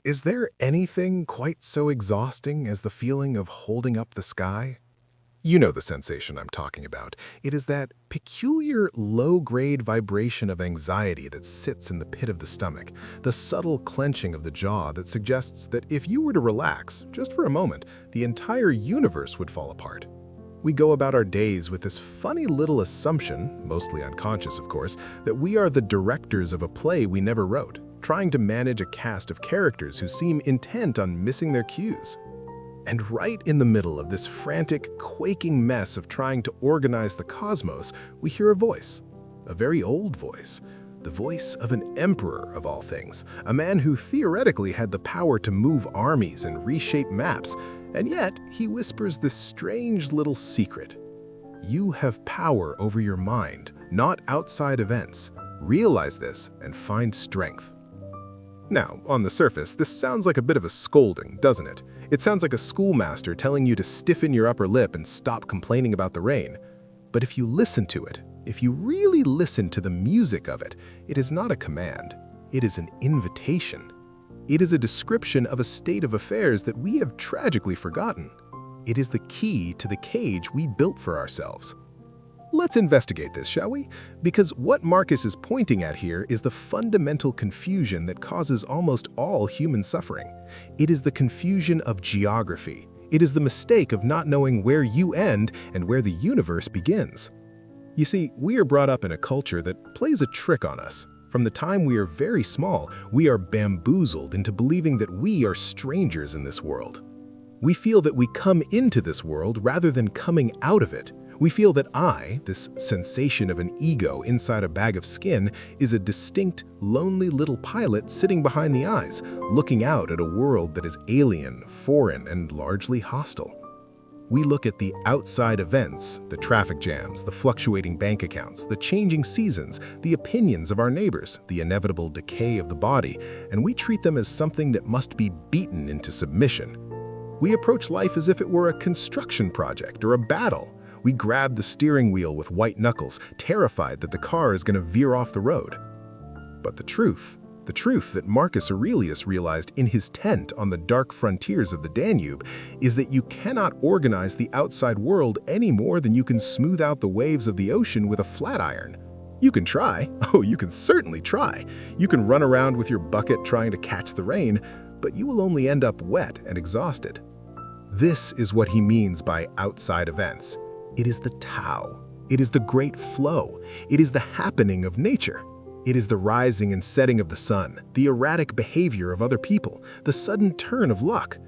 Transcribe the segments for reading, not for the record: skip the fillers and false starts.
Is there anything quite so exhausting as the feeling of holding up the sky? You know the sensation I'm talking about. It is that peculiar low-grade vibration of anxiety that sits in the pit of the stomach, the subtle clenching of the jaw that suggests that if you were to relax, just for a moment, the entire universe would fall apart. We go about our days with this funny little assumption, mostly unconscious of course, that we are the directors of a play we never wrote, trying to manage a cast of characters who seem intent on missing their cues. And right in the middle of this frantic, quaking mess of trying to organize the cosmos, we hear a voice, a very old voice, the voice of an emperor of all things, a man who theoretically had the power to move armies and reshape maps, and yet he whispers this strange little secret. You have power over your mind, not outside events. Realize this and find strength. Now, on the surface, this sounds like a bit of a scolding, doesn't it? It sounds like a schoolmaster telling you to stiffen your upper lip and stop complaining about the rain. But if you listen to it, if you really listen to the music of it, it is not a command. It is an invitation. It is a description of a state of affairs that we have tragically forgotten. It is the key to the cage we built for ourselves. Let's investigate this, shall we? Because what Marcus is pointing at here is the fundamental confusion that causes almost all human suffering. It is the confusion of geography. It is the mistake of not knowing where you end and where the universe begins. You see, we are brought up in a culture that plays a trick on us. From the time we are very small, we are bamboozled into believing that we are strangers in this world. We feel that we come into this world rather than coming out of it. We feel that I, this sensation of an ego inside a bag of skin, is a distinct, lonely little pilot sitting behind the eyes, looking out at a world that is alien, foreign, and largely hostile. We look at the outside events, the traffic jams, the fluctuating bank accounts, the changing seasons, the opinions of our neighbors, the inevitable decay of the body, and we treat them as something that must be beaten into submission. We approach life as if it were a construction project or a battle. We grab the steering wheel with white knuckles, terrified that the car is going to veer off the road. But the truth that Marcus Aurelius realized in his tent on the dark frontiers of the Danube, is that you cannot organize the outside world any more than you can smooth out the waves of the ocean with a flat iron. You can try. Oh, you can certainly try. You can run around with your bucket trying to catch the rain, but you will only end up wet and exhausted. This is what he means by outside events. It is the Tao. It is the great flow. It is the happening of nature. It is the rising and setting of the sun, the erratic behavior of other people, the sudden turn of luck.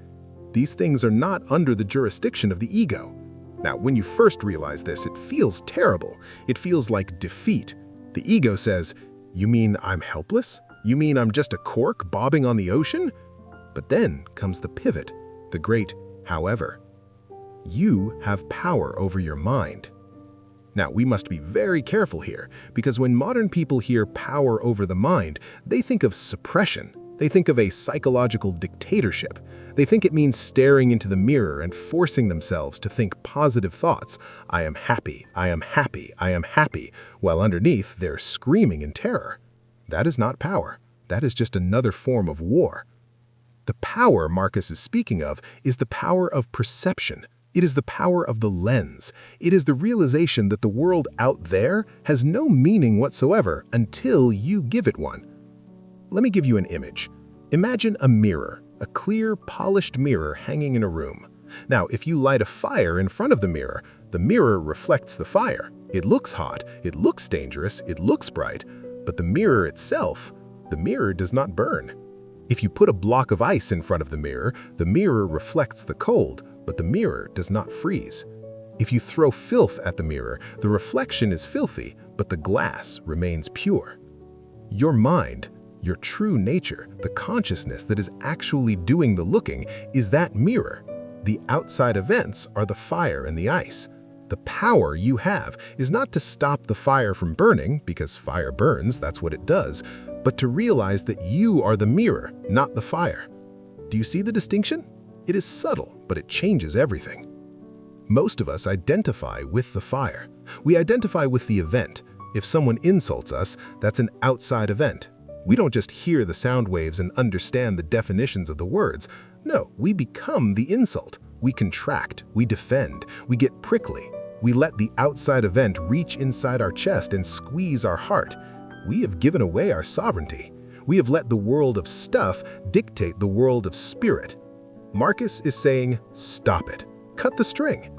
These things are not under the jurisdiction of the ego. Now, when you first realize this, it feels terrible. It feels like defeat. The ego says, "You mean I'm helpless? You mean I'm just a cork bobbing on the ocean?" But then comes the pivot, the great however. You have power over your mind. Now, we must be very careful here, because when modern people hear power over the mind, they think of suppression. They think of a psychological dictatorship. They think it means staring into the mirror and forcing themselves to think positive thoughts. I am happy, I am happy, I am happy, while underneath they're screaming in terror. That is not power. That is just another form of war. The power Marcus is speaking of is the power of perception. It is the power of the lens. It is the realization that the world out there has no meaning whatsoever until you give it one. Let me give you an image. Imagine a mirror, a clear, polished mirror hanging in a room. Now, if you light a fire in front of the mirror reflects the fire. It looks hot, it looks dangerous, it looks bright, but the mirror itself, the mirror does not burn. If you put a block of ice in front of the mirror reflects the cold, but the mirror does not freeze. If you throw filth at the mirror, the reflection is filthy, but the glass remains pure. Your mind, your true nature, the consciousness that is actually doing the looking, is that mirror. The outside events are the fire and the ice. The power you have is not to stop the fire from burning, because fire burns, that's what it does, but to realize that you are the mirror, not the fire. Do you see the distinction? It is subtle, but it changes everything. Most of us identify with the fire. We identify with the event. If someone insults us, that's an outside event. We don't just hear the sound waves and understand the definitions of the words. No, we become the insult. We contract, we defend, we get prickly. We let the outside event reach inside our chest and squeeze our heart. We have given away our sovereignty. We have let the world of stuff dictate the world of spirit. Marcus is saying, stop it. Cut the string.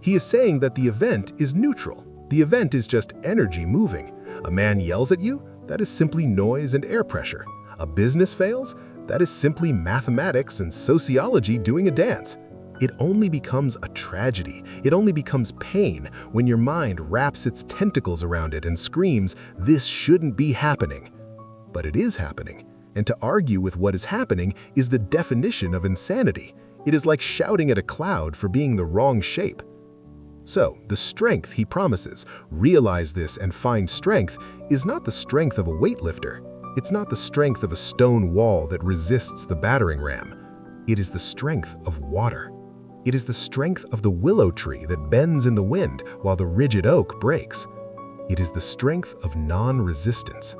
He is saying that the event is neutral. The event is just energy moving. A man yells at you, that is simply noise and air pressure. A business fails, that is simply mathematics and sociology doing a dance. It only becomes a tragedy. It only becomes pain when your mind wraps its tentacles around it and screams, this shouldn't be happening. But it is happening. And to argue with what is happening is the definition of insanity. It is like shouting at a cloud for being the wrong shape. So, the strength he promises, realize this and find strength, is not the strength of a weightlifter. It's not the strength of a stone wall that resists the battering ram. It is the strength of water. It is the strength of the willow tree that bends in the wind while the rigid oak breaks. It is the strength of non-resistance.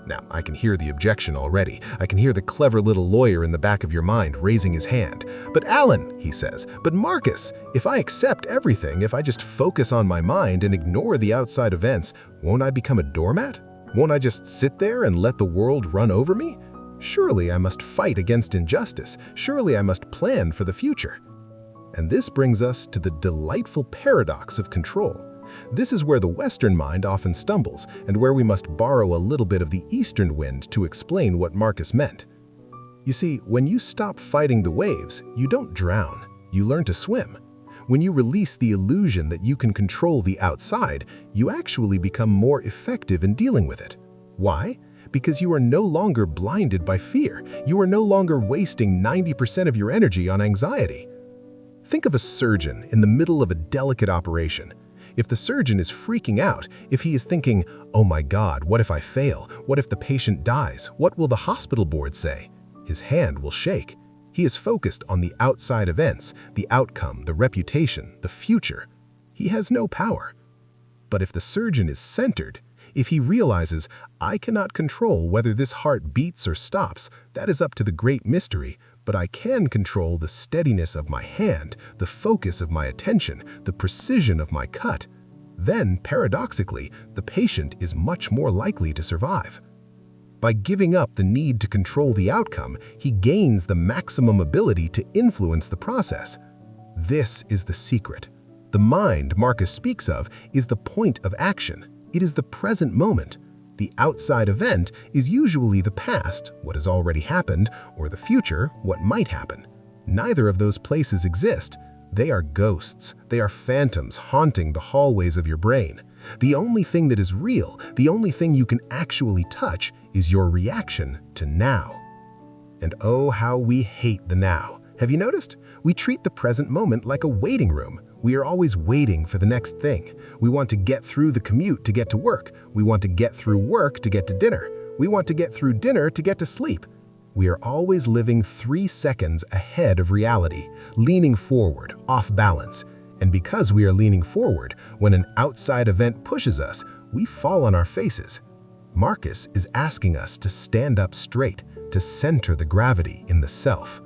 Now, I can hear the objection already. I can hear the clever little lawyer in the back of your mind raising his hand. But Alan, he says, but Marcus, if I accept everything, if I just focus on my mind and ignore the outside events, won't I become a doormat? Won't I just sit there and let the world run over me? Surely I must fight against injustice. Surely I must plan for the future. And this brings us to the delightful paradox of control. This is where the Western mind often stumbles, and where we must borrow a little bit of the Eastern wind to explain what Marcus meant. You see, when you stop fighting the waves, you don't drown, you learn to swim. When you release the illusion that you can control the outside, you actually become more effective in dealing with it. Why? Because you are no longer blinded by fear. You are no longer wasting 90% of your energy on anxiety. Think of a surgeon in the middle of a delicate operation. If the surgeon is freaking out, if he is thinking, oh my God, what if I fail? What if the patient dies? What will the hospital board say? His hand will shake. He is focused on the outside events, the outcome, the reputation, the future. He has no power. But if the surgeon is centered, if he realizes, I cannot control whether this heart beats or stops, that is up to the great mystery, but I can control the steadiness of my hand, the focus of my attention, the precision of my cut. Then, paradoxically, the patient is much more likely to survive. By giving up the need to control the outcome, he gains the maximum ability to influence the process. This is the secret. The mind Marcus speaks of is the point of action. It is the present moment. The outside event is usually the past, what has already happened, or the future, what might happen. Neither of those places exist. They are ghosts. They are phantoms haunting the hallways of your brain. The only thing that is real, the only thing you can actually touch, is your reaction to now. And oh, how we hate the now. Have you noticed? We treat the present moment like a waiting room. We are always waiting for the next thing. We want to get through the commute to get to work. We want to get through work to get to dinner. We want to get through dinner to get to sleep. We are always living 3 seconds ahead of reality, leaning forward, off balance. And because we are leaning forward, when an outside event pushes us, we fall on our faces. Marcus is asking us to stand up straight, to center the gravity in the self.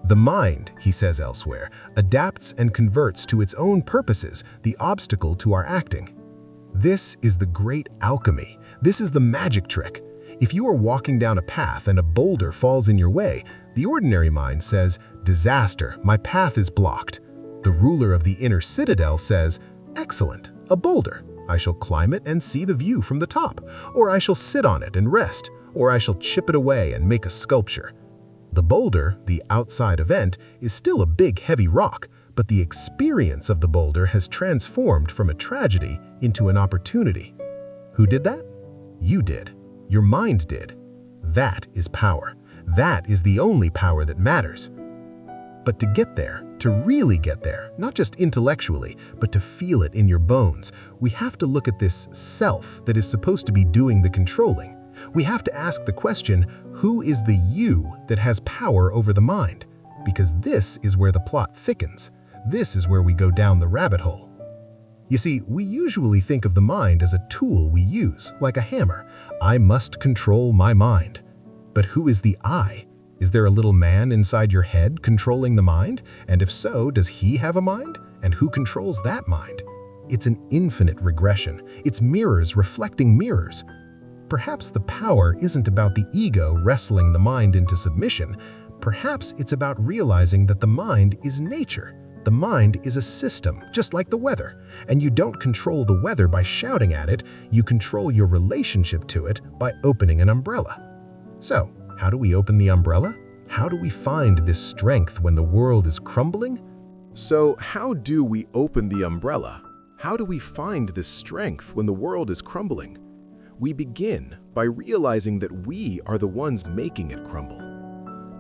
The mind, he says elsewhere, adapts and converts to its own purposes the obstacle to our acting. This is the great alchemy. This is the magic trick. If you are walking down a path and a boulder falls in your way, the ordinary mind says, disaster, my path is blocked. The ruler of the inner citadel says, excellent, a boulder. I shall climb it and see the view from the top, or I shall sit on it and rest, or I shall chip it away and make a sculpture. The boulder, the outside event, is still a big heavy rock, but the experience of the boulder has transformed from a tragedy into an opportunity. Who did that? You did. Your mind did. That is power. That is the only power that matters. But to get there, to really get there, not just intellectually, but to feel it in your bones, we have to look at this self that is supposed to be doing the controlling. We have to ask the question, who is the you that has power over the mind? Because this is where the plot thickens. This is where we go down the rabbit hole. You see, we usually think of the mind as a tool we use, like a hammer. I must control my mind. But who is the I? Is there a little man inside your head controlling the mind? And if so, does he have a mind? And who controls that mind? It's an infinite regression. It's mirrors reflecting mirrors. Perhaps the power isn't about the ego wrestling the mind into submission. Perhaps it's about realizing that the mind is nature. The mind is a system, just like the weather. And you don't control the weather by shouting at it, you control your relationship to it by opening an umbrella. So, how do we open the umbrella? How do we find this strength when the world is crumbling? So, how do we open the umbrella? How do we find this strength when the world is crumbling? We begin by realizing that we are the ones making it crumble.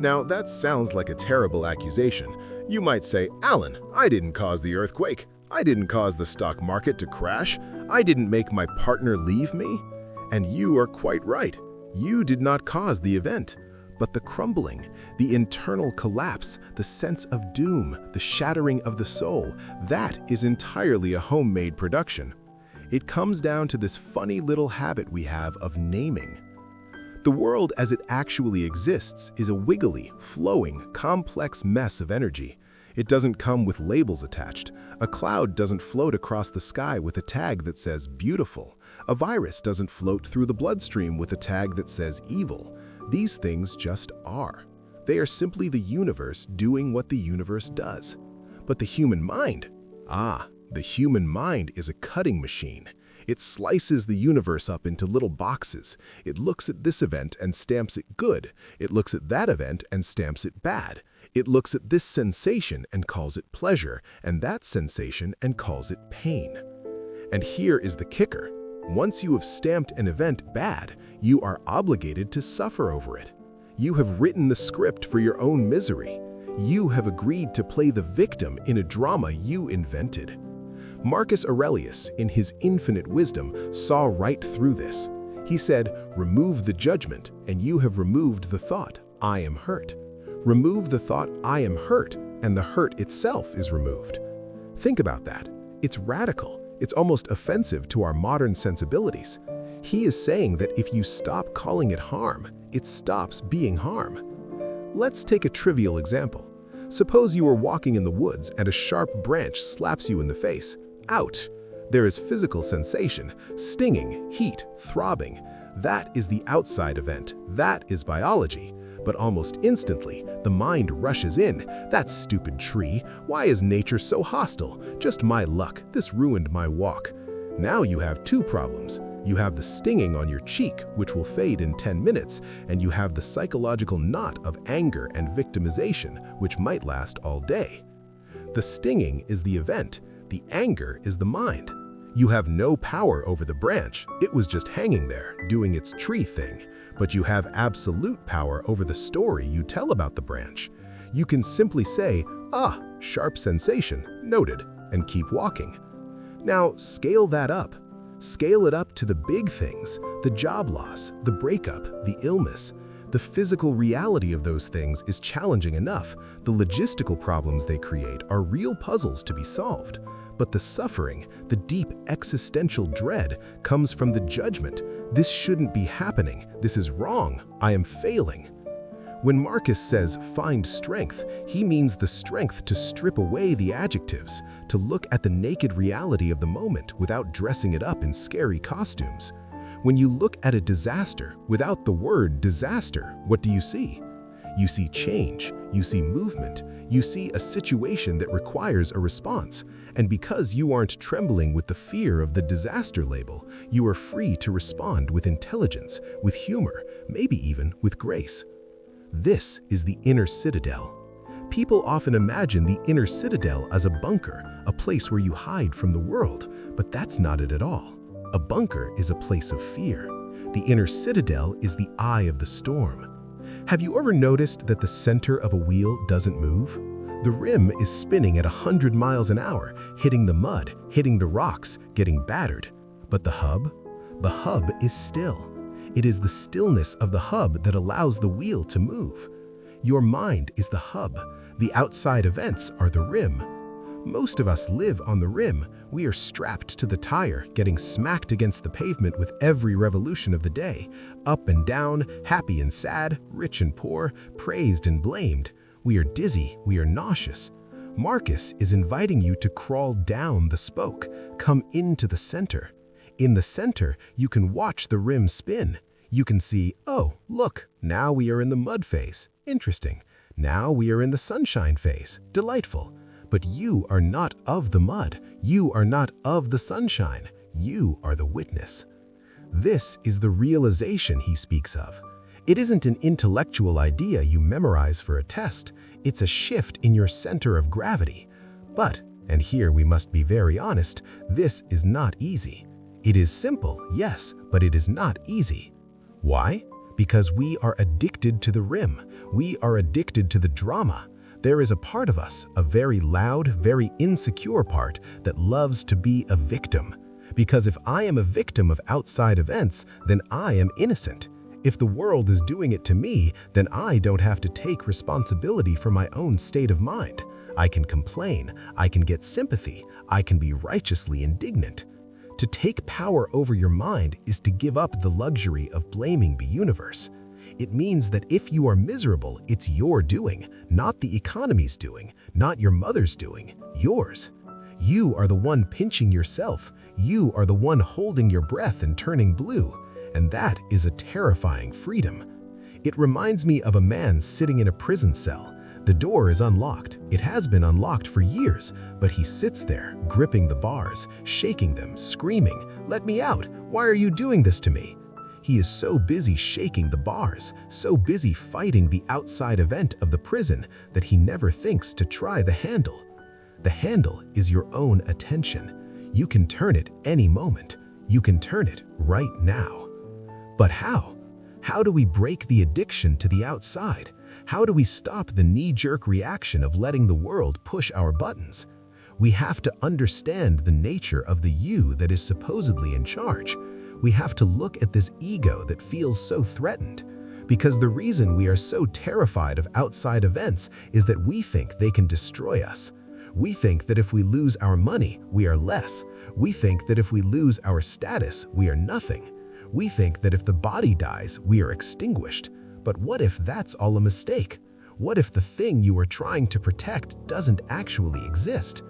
Now, that sounds like a terrible accusation. You might say, Alan, I didn't cause the earthquake. I didn't cause the stock market to crash. I didn't make my partner leave me. And you are quite right. You did not cause the event. But the crumbling, the internal collapse, the sense of doom, the shattering of the soul, that is entirely a homemade production. It comes down to this funny little habit we have of naming. The world as it actually exists is a wiggly, flowing, complex mess of energy. It doesn't come with labels attached. A cloud doesn't float across the sky with a tag that says beautiful. A virus doesn't float through the bloodstream with a tag that says evil. These things just are. They are simply the universe doing what the universe does. But the human mind, the human mind is a cutting machine. It slices the universe up into little boxes. It looks at this event and stamps it good. It looks at that event and stamps it bad. It looks at this sensation and calls it pleasure, and that sensation and calls it pain. And here is the kicker. Once you have stamped an event bad, you are obligated to suffer over it. You have written the script for your own misery. You have agreed to play the victim in a drama you invented. Marcus Aurelius, in his infinite wisdom, saw right through this. He said, remove the judgment, and you have removed the thought, I am hurt. Remove the thought, I am hurt, and the hurt itself is removed. Think about that. It's radical. It's almost offensive to our modern sensibilities. He is saying that if you stop calling it harm, it stops being harm. Let's take a trivial example. Suppose you are walking in the woods and a sharp branch slaps you in the face. Ouch! There is physical sensation, stinging, heat, throbbing. That is the outside event. That is biology. But almost instantly, the mind rushes in. That stupid tree. Why is nature so hostile? Just my luck. This ruined my walk. Now you have two problems. You have the stinging on your cheek, which will fade in 10 minutes, and you have the psychological knot of anger and victimization, which might last all day. The stinging is the event. The anger is the mind. You have no power over the branch. It was just hanging there, doing its tree thing. But you have absolute power over the story you tell about the branch. You can simply say, sharp sensation, noted, and keep walking. Now, scale that up. Scale it up to the big things, the job loss, the breakup, the illness. The physical reality of those things is challenging enough. The logistical problems they create are real puzzles to be solved. But the suffering, the deep existential dread, comes from the judgment. This shouldn't be happening. This is wrong. I am failing. When Marcus says, find strength, he means the strength to strip away the adjectives, to look at the naked reality of the moment without dressing it up in scary costumes. When you look at a disaster without the word disaster, what do you see? You see change, you see movement, you see a situation that requires a response. And because you aren't trembling with the fear of the disaster label, you are free to respond with intelligence, with humor, maybe even with grace. This is the inner citadel. People often imagine the inner citadel as a bunker, a place where you hide from the world, but that's not it at all. A bunker is a place of fear. The inner citadel is the eye of the storm. Have you ever noticed that the center of a wheel doesn't move? The rim is spinning at 100 miles an hour, hitting the mud, hitting the rocks, getting battered. But the hub? The hub is still. It is the stillness of the hub that allows the wheel to move. Your mind is the hub. The outside events are the rim. Most of us live on the rim. We are strapped to the tire, getting smacked against the pavement with every revolution of the day. Up and down, happy and sad, rich and poor, praised and blamed. We are dizzy, we are nauseous. Marcus is inviting you to crawl down the spoke, come into the center. In the center, you can watch the rim spin. You can see, oh, look, now we are in the mud phase. Interesting. Now we are in the sunshine phase. Delightful. But you are not of the mud. You are not of the sunshine. You are the witness. This is the realization he speaks of. It isn't an intellectual idea you memorize for a test. It's a shift in your center of gravity. But, and here we must be very honest, this is not easy. It is simple, yes, but it is not easy. Why? Because we are addicted to the rim. We are addicted to the drama. There is a part of us, a very loud, very insecure part, that loves to be a victim. Because if I am a victim of outside events, then I am innocent. If the world is doing it to me, then I don't have to take responsibility for my own state of mind. I can complain, I can get sympathy, I can be righteously indignant. To take power over your mind is to give up the luxury of blaming the universe. It means that if you are miserable, it's your doing, not the economy's doing, not your mother's doing, yours. You are the one pinching yourself. You are the one holding your breath and turning blue. And that is a terrifying freedom. It reminds me of a man sitting in a prison cell. The door is unlocked. It has been unlocked for years, but he sits there, gripping the bars, shaking them, screaming, "Let me out! Why are you doing this to me?" He is so busy shaking the bars, so busy fighting the outside event of the prison that he never thinks to try the handle. The handle is your own attention. You can turn it any moment. You can turn it right now. But how? How do we break the addiction to the outside? How do we stop the knee-jerk reaction of letting the world push our buttons? We have to understand the nature of the you that is supposedly in charge. We have to look at this ego that feels so threatened. Because the reason we are so terrified of outside events is that we think they can destroy us. We think that if we lose our money, we are less. We think that if we lose our status, we are nothing. We think that if the body dies, we are extinguished. But what if that's all a mistake? What if the thing you are trying to protect doesn't actually exist?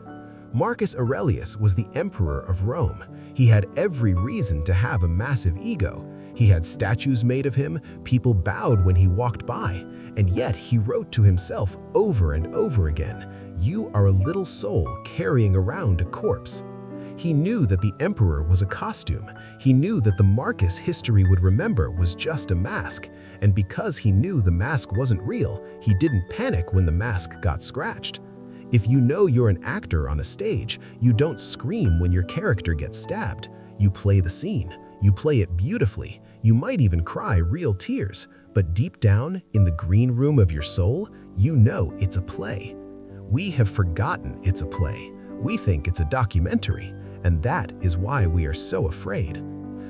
Marcus Aurelius was the emperor of Rome. He had every reason to have a massive ego. He had statues made of him, people bowed when he walked by, and yet he wrote to himself over and over again, "You are a little soul carrying around a corpse." He knew that the emperor was a costume. He knew that the Marcus history would remember was just a mask, and because he knew the mask wasn't real, he didn't panic when the mask got scratched. If you know you're an actor on a stage, you don't scream when your character gets stabbed. You play the scene. You play it beautifully. You might even cry real tears, but deep down, in the green room of your soul, you know it's a play. We have forgotten it's a play. We think it's a documentary, and that is why we are so afraid.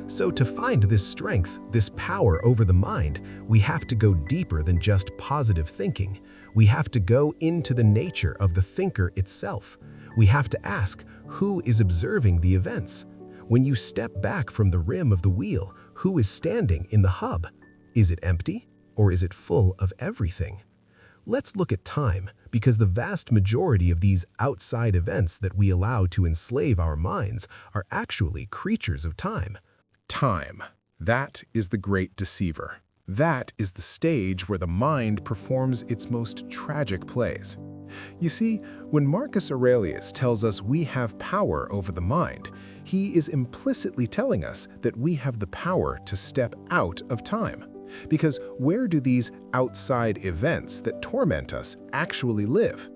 So to find this strength, this power over the mind, we have to go deeper than just positive thinking. We have to go into the nature of the thinker itself. We have to ask, who is observing the events? When you step back from the rim of the wheel, who is standing in the hub? Is it empty, or is it full of everything? Let's look at time, because the vast majority of these outside events that we allow to enslave our minds are actually creatures of time. Time. That is the great deceiver. That is the stage where the mind performs its most tragic plays. You see, when Marcus Aurelius tells us we have power over the mind, he is implicitly telling us that we have the power to step out of time. Because where do these outside events that torment us actually live?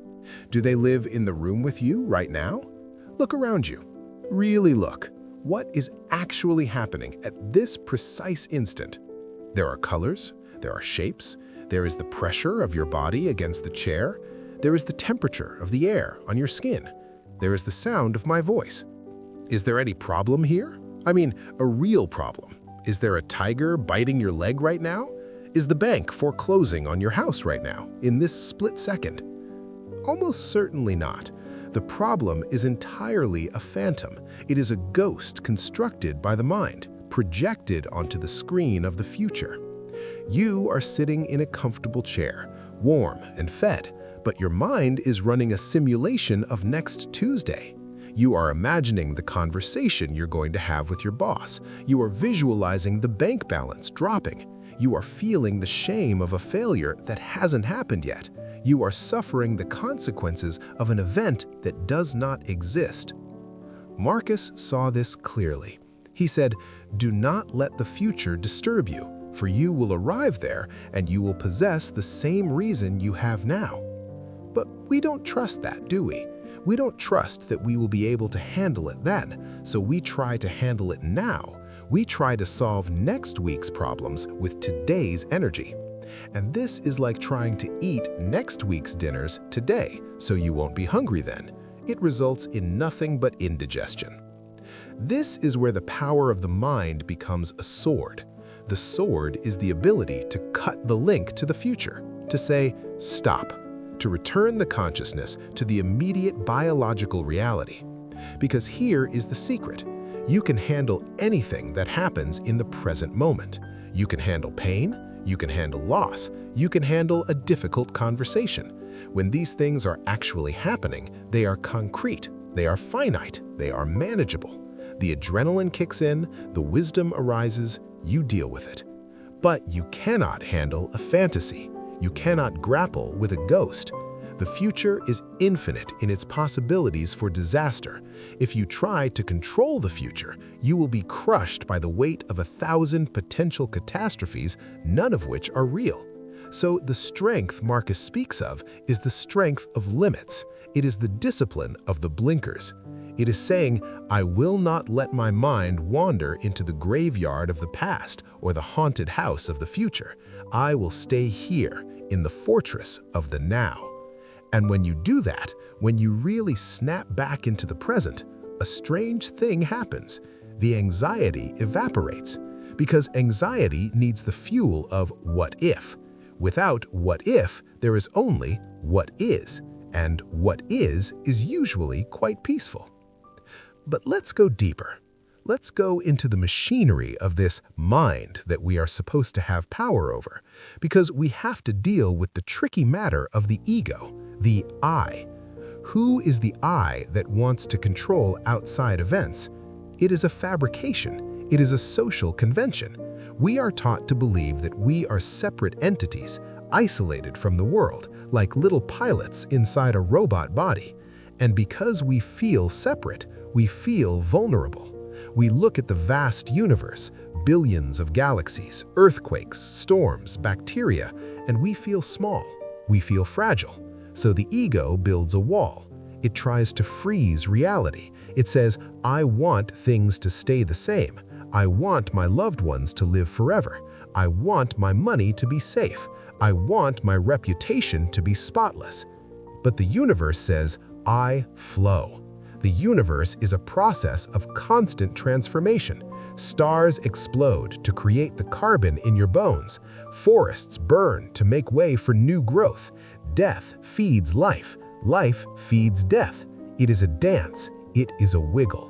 Do they live in the room with you right now? Look around you. Really look. What is actually happening at this precise instant? There are colors, there are shapes, there is the pressure of your body against the chair, there is the temperature of the air on your skin, there is the sound of my voice. Is there any problem here? I mean, a real problem. Is there a tiger biting your leg right now? Is the bank foreclosing on your house right now, in this split second? Almost certainly not. The problem is entirely a phantom. It is a ghost constructed by the mind, projected onto the screen of the future. You are sitting in a comfortable chair, warm and fed, but your mind is running a simulation of next Tuesday. You are imagining the conversation you're going to have with your boss. You are visualizing the bank balance dropping. You are feeling the shame of a failure that hasn't happened yet. You are suffering the consequences of an event that does not exist. Marcus saw this clearly. He said, "Do not let the future disturb you, for you will arrive there and you will possess the same reason you have now." But we don't trust that, do we? We don't trust that we will be able to handle it then, so we try to handle it now. We try to solve next week's problems with today's energy. And this is like trying to eat next week's dinners today, so you won't be hungry then. It results in nothing but indigestion. This is where the power of the mind becomes a sword. The sword is the ability to cut the link to the future, to say, stop, to return the consciousness to the immediate biological reality. Because here is the secret. You can handle anything that happens in the present moment. You can handle pain, you can handle loss, you can handle a difficult conversation. When these things are actually happening, they are concrete, they are finite, they are manageable. The adrenaline kicks in, the wisdom arises, you deal with it. But you cannot handle a fantasy. You cannot grapple with a ghost. The future is infinite in its possibilities for disaster. If you try to control the future, you will be crushed by the weight of 1,000 potential catastrophes, none of which are real. So the strength Marcus speaks of is the strength of limits. It is the discipline of the blinkers. It is saying, I will not let my mind wander into the graveyard of the past or the haunted house of the future. I will stay here in the fortress of the now. And when you do that, when you really snap back into the present, a strange thing happens. The anxiety evaporates, because anxiety needs the fuel of what if. Without what if, there is only what is, and what is usually quite peaceful. But let's go deeper. Let's go into the machinery of this mind that we are supposed to have power over, because we have to deal with the tricky matter of the ego, the I. Who is the I that wants to control outside events? It is a fabrication. It is a social convention. We are taught to believe that we are separate entities, isolated from the world, like little pilots inside a robot body. And because we feel separate, we feel vulnerable. We look at the vast universe, billions of galaxies, earthquakes, storms, bacteria, and we feel small. We feel fragile. So the ego builds a wall. It tries to freeze reality. It says, I want things to stay the same. I want my loved ones to live forever. I want my money to be safe. I want my reputation to be spotless. But the universe says, I flow. The universe is a process of constant transformation. Stars explode to create the carbon in your bones. Forests burn to make way for new growth. Death feeds life. Life feeds death. It is a dance. It is a wiggle.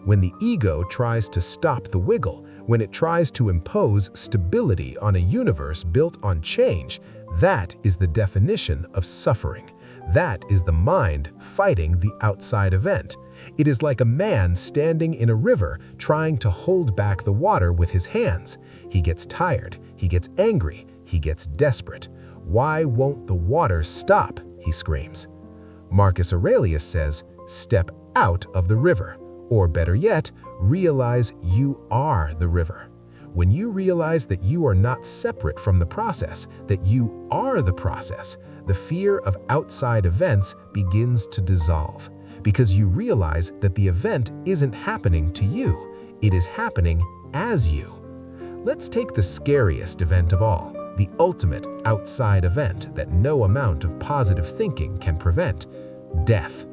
When the ego tries to stop the wiggle, when it tries to impose stability on a universe built on change, that is the definition of suffering. That is the mind fighting the outside event. It is like a man standing in a river trying to hold back the water with his hands. He gets tired, he gets angry, he gets desperate. Why won't the water stop? He screams. Marcus Aurelius says, step out of the river, or better yet, realize you are the river. When you realize that you are not separate from the process, that you are the process, the fear of outside events begins to dissolve, because you realize that the event isn't happening to you, it is happening as you. Let's take the scariest event of all, the ultimate outside event that no amount of positive thinking can prevent: death.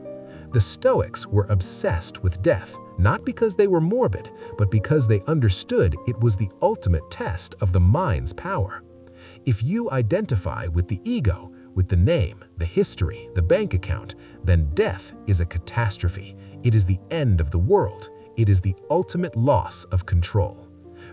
The Stoics were obsessed with death, not because they were morbid, but because they understood it was the ultimate test of the mind's power. If you identify with the ego, with the name, the history, the bank account, then death is a catastrophe. It is the end of the world. It is the ultimate loss of control.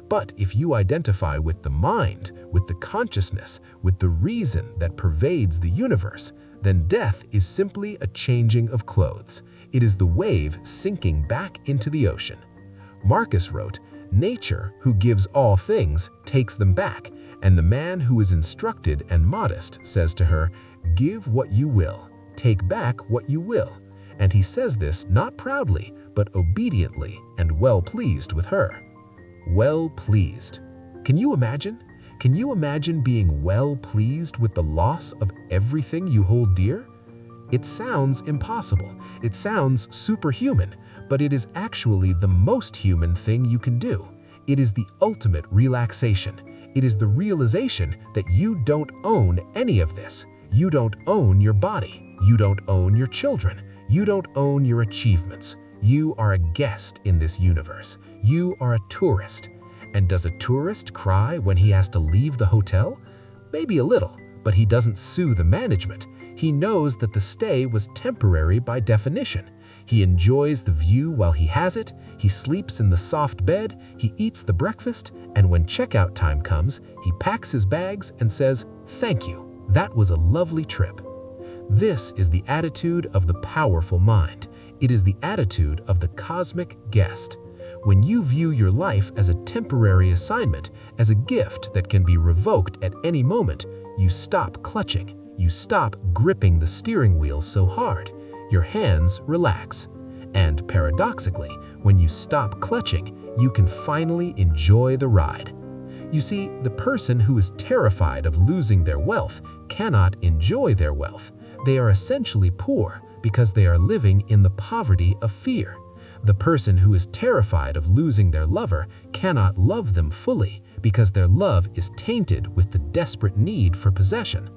But if you identify with the mind, with the consciousness, with the reason that pervades the universe, then death is simply a changing of clothes. It is the wave sinking back into the ocean. Marcus wrote, "Nature, who gives all things, takes them back, and the man who is instructed and modest says to her, 'Give what you will, take back what you will.' And he says this not proudly, but obediently and well pleased with her." Well pleased. Can you imagine? Can you imagine being well pleased with the loss of everything you hold dear? It sounds impossible. It sounds superhuman, but it is actually the most human thing you can do. It is the ultimate relaxation. It is the realization that you don't own any of this. You don't own your body. You don't own your children. You don't own your achievements. You are a guest in this universe. You are a tourist. And does a tourist cry when he has to leave the hotel? Maybe a little, but he doesn't sue the management. He knows that the stay was temporary by definition. He enjoys the view while he has it, he sleeps in the soft bed, he eats the breakfast, and when checkout time comes, he packs his bags and says, "Thank you, that was a lovely trip." This is the attitude of the powerful mind. It is the attitude of the cosmic guest. When you view your life as a temporary assignment, as a gift that can be revoked at any moment, you stop clutching. You stop gripping the steering wheel so hard. Your hands relax. And paradoxically, when you stop clutching, you can finally enjoy the ride. You see, the person who is terrified of losing their wealth cannot enjoy their wealth. They are essentially poor because they are living in the poverty of fear. The person who is terrified of losing their lover cannot love them fully because their love is tainted with the desperate need for possession.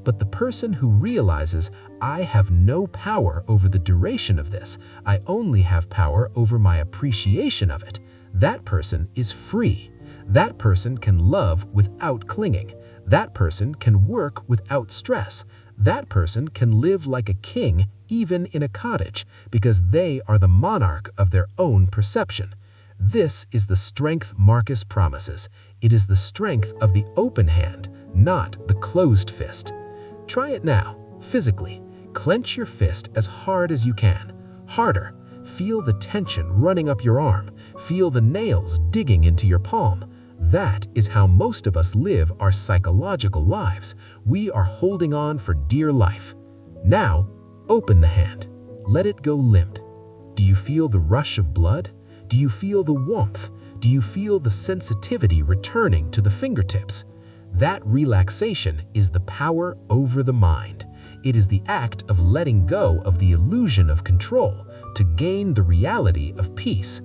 But the person who realizes, "I have no power over the duration of this, I only have power over my appreciation of it," that person is free. That person can love without clinging. That person can work without stress. That person can live like a king even in a cottage because they are the monarch of their own perception. This is the strength Marcus promises. It is the strength of the open hand, not the closed fist. Try it now, physically. Clench your fist as hard as you can. Harder. Feel the tension running up your arm. Feel the nails digging into your palm. That is how most of us live our psychological lives. We are holding on for dear life. Now, open the hand. Let it go limp. Do you feel the rush of blood? Do you feel the warmth? Do you feel the sensitivity returning to the fingertips? That relaxation is the power over the mind. It is the act of letting go of the illusion of control to gain the reality of peace.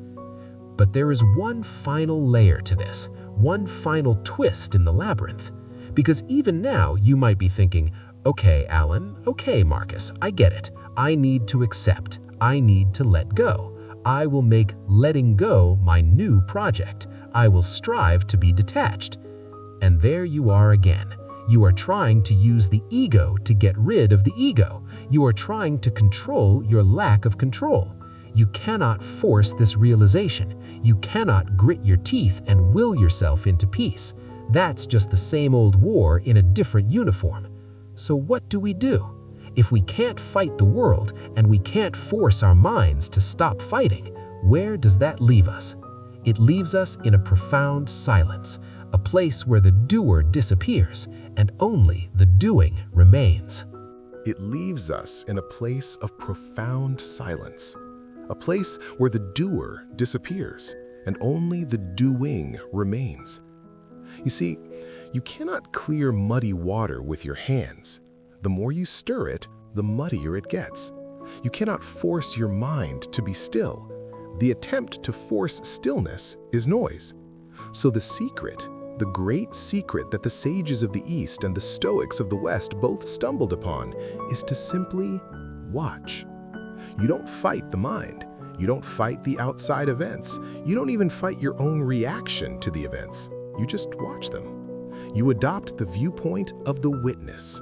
But there is one final layer to this, one final twist in the labyrinth. Because even now you might be thinking, "Okay, Alan, okay, Marcus, I get it. I need to accept. I need to let go. I will make letting go my new project. I will strive to be detached." And there you are again. You are trying to use the ego to get rid of the ego. You are trying to control your lack of control. You cannot force this realization. You cannot grit your teeth and will yourself into peace. That's just the same old war in a different uniform. So what do we do? If we can't fight the world and we can't force our minds to stop fighting, where does that leave us? It leaves us in a profound silence, a place where the doer disappears and only the doing remains. It leaves us in a place of profound silence, a place where the doer disappears and only the doing remains. You see, you cannot clear muddy water with your hands. The more you stir it, the muddier it gets. You cannot force your mind to be still. The attempt to force stillness is noise. So the secret, the great secret that the sages of the East and the Stoics of the West both stumbled upon, is to simply watch. You don't fight the mind. You don't fight the outside events. You don't even fight your own reaction to the events. You just watch them. You adopt the viewpoint of the witness.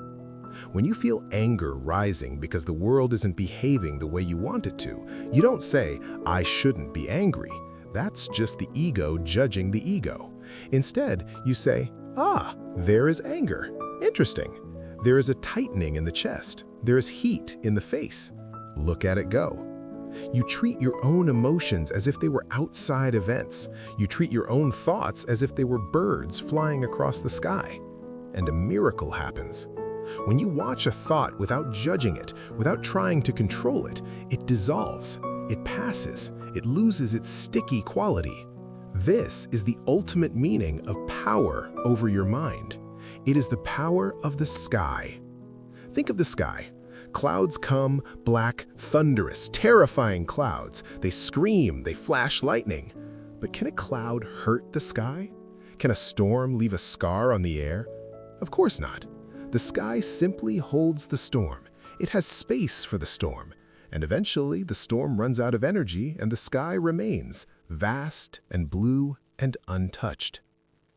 When you feel anger rising because the world isn't behaving the way you want it to, you don't say, "I shouldn't be angry." That's just the ego judging the ego. Instead, you say, "Ah, there is anger. Interesting. There is a tightening in the chest. There is heat in the face. Look at it go." You treat your own emotions as if they were outside events. You treat your own thoughts as if they were birds flying across the sky. And a miracle happens. When you watch a thought without judging it, without trying to control it, it dissolves, it passes, it loses its sticky quality. This is the ultimate meaning of power over your mind. It is the power of the sky. Think of the sky. Clouds come, black, thunderous, terrifying clouds. They scream, they flash lightning. But can a cloud hurt the sky? Can a storm leave a scar on the air? Of course not. The sky simply holds the storm. It has space for the storm. And eventually the storm runs out of energy and the sky remains vast and blue and untouched.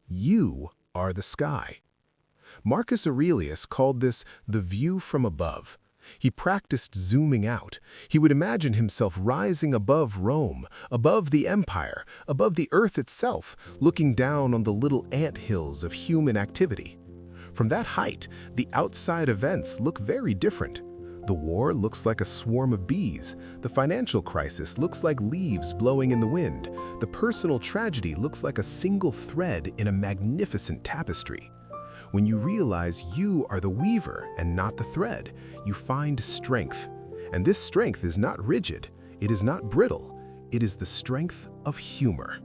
You are the sky. Marcus Aurelius called this the view from above. He practiced zooming out. He would imagine himself rising above Rome, above the empire, above the earth itself, looking down on the little anthills of human activity. From that height, the outside events look very different. The war looks like a swarm of bees. The financial crisis looks like leaves blowing in the wind. The personal tragedy looks like a single thread in a magnificent tapestry. When you realize you are the weaver and not the thread, you find strength. And this strength is not rigid. It is not brittle. It is the strength of humor.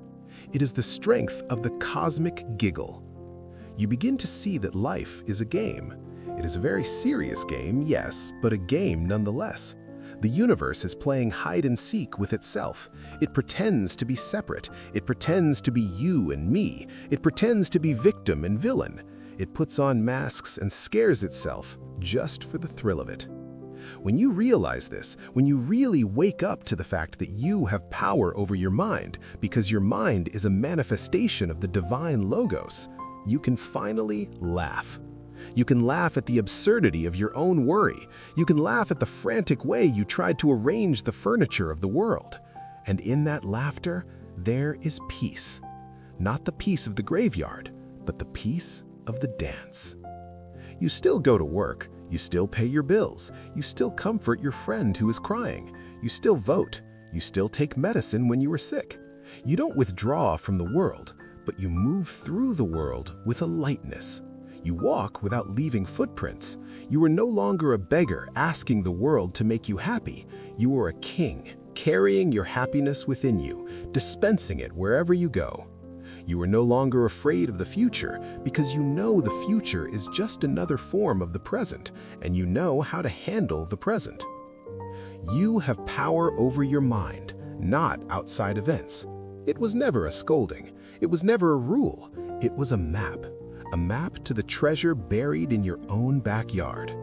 It is the strength of the cosmic giggle. You begin to see that life is a game. It is a very serious game, yes, but a game nonetheless. The universe is playing hide and seek with itself. It pretends to be separate. It pretends to be you and me. It pretends to be victim and villain. It puts on masks and scares itself just for the thrill of it. When you realize this, when you really wake up to the fact that you have power over your mind because your mind is a manifestation of the divine logos, you can finally laugh. You can laugh at the absurdity of your own worry. You can laugh at the frantic way you tried to arrange the furniture of the world. And in that laughter, there is peace. Not the peace of the graveyard, but the peace of the dance. You still go to work. You still pay your bills. You still comfort your friend who is crying. You still vote. You still take medicine when you are sick. You don't withdraw from the world, but you move through the world with a lightness. You walk without leaving footprints. You are no longer a beggar asking the world to make you happy. You are a king, carrying your happiness within you, dispensing it wherever you go. You are no longer afraid of the future because you know the future is just another form of the present, and you know how to handle the present. You have power over your mind, not outside events. It was never a scolding. It was never a rule. It was a map to the treasure buried in your own backyard.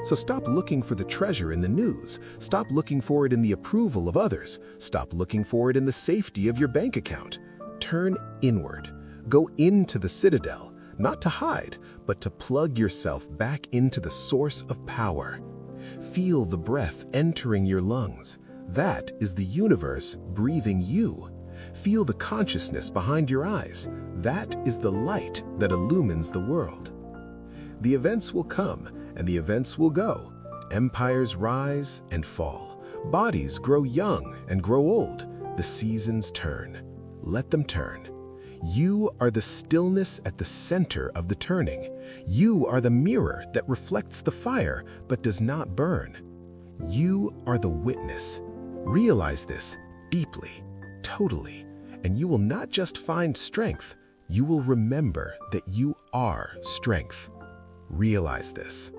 So stop looking for the treasure in the news. Stop looking for it in the approval of others. Stop looking for it in the safety of your bank account. Turn inward. Go into the citadel, not to hide, but to plug yourself back into the source of power. Feel the breath entering your lungs. That is the universe breathing you. Feel the consciousness behind your eyes. That is the light that illumines the world. The events will come and the events will go. Empires rise and fall. Bodies grow young and grow old. The seasons turn. Let them turn. You are the stillness at the center of the turning. You are the mirror that reflects the fire but does not burn. You are the witness. Realize this deeply, totally, and you will not just find strength, you will remember that you are strength. Realize this.